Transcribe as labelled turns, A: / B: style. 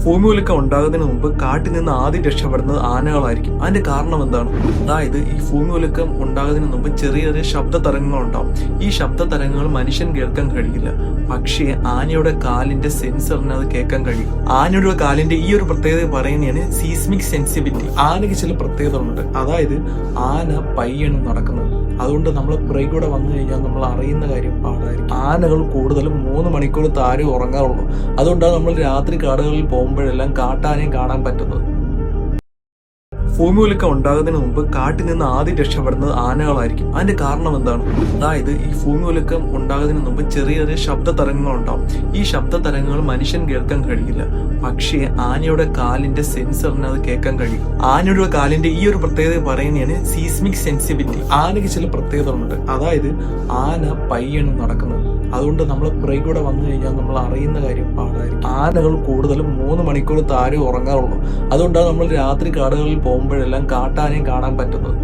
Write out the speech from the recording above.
A: ഭൂമികുലുക്കം ഉണ്ടാകുന്നതിന് മുമ്പ് കാട്ടിൽ നിന്ന് ആദ്യം രക്ഷപ്പെടുന്നത് ആനകളായിരിക്കും. അതിന്റെ കാരണം എന്താണ്? അതായത് ഈ ഭൂമികുലുക്കം ഉണ്ടാകുന്നതിന് മുമ്പ് ചെറിയ ചെറിയ ശബ്ദ തരംഗങ്ങൾ ഉണ്ടാവും. ഈ ശബ്ദ തരംഗങ്ങൾ മനുഷ്യൻ കേൾക്കാൻ കഴിയില്ല, പക്ഷേ ആനയുടെ കാലിന്റെ സെൻസറിന് അത് കേൾക്കാൻ കഴിയും. ആനയുടെ കാലിന്റെ ഈ ഒരു പ്രത്യേകത പറയുന്നതാണ് സീസ്മിക് സെൻസിബിലിറ്റി. ആനയ്ക്ക് ചില പ്രത്യേകത ഉണ്ട്. അതായത് ആന പയ്യാണ് നടക്കുന്നത്. അതുകൊണ്ട് നമ്മൾ പുറകെ കൂടെ വന്നു കഴിഞ്ഞാൽ നമ്മൾ അറിയുന്ന കാര്യം പാടായിരിക്കും. ആനകൾ കൂടുതലും 3 മണിക്കൂർ താഴെ ഉറങ്ങാറുള്ളൂ. അതുകൊണ്ടാണ് നമ്മൾ രാത്രി കാടുകളിൽ പോകുമ്പോഴെല്ലാം കാട്ടാനയും കാണാൻ പറ്റുന്നത്. ഭൂമികുലുക്കം ഉണ്ടാകുന്നതിന് മുമ്പ് കാട്ടിൽ നിന്ന് ആദ്യം രക്ഷപ്പെടുന്നത് ആനകളായിരിക്കും. അതിന്റെ കാരണം എന്താണ്? അതായത് ഈ ഭൂമികുലുക്കം ഉണ്ടാകുന്നതിന് മുമ്പ് ചെറിയ ചെറിയ ശബ്ദ തരംഗങ്ങൾ ഉണ്ടാവും. ഈ ശബ്ദ തരംഗങ്ങൾ മനുഷ്യൻ കേൾക്കാൻ കഴിയില്ല, പക്ഷേ ആനയുടെ കാലിന്റെ സെൻസറിന് അത് കേൾക്കാൻ കഴിയും. ആനയുടെ കാലിന്റെ ഈ ഒരു പ്രത്യേകത പറയുന്നതാണ് സീസ്മിക് സെൻസിബിലിറ്റി. ആനയ്ക്ക് ചില പ്രത്യേകത ഉണ്ട്. അതായത് ആന പയ്യാണ് നടക്കുന്നത്. അതുകൊണ്ട് നമ്മൾ പുറകെ കൂടെ വന്നു കഴിഞ്ഞാൽ നമ്മൾ അറിയുന്ന കാര്യം പാടായിരിക്കും. ആനകൾ കൂടുതലും 3 മണിക്കൂർ താഴെ ഉറങ്ങാറുള്ളൂ. അതുകൊണ്ടാണ് നമ്മൾ രാത്രി കാടുകളിൽ പോകുമ്പോഴെല്ലാം കാട്ടാനയും കാണാൻ പറ്റുന്നത്.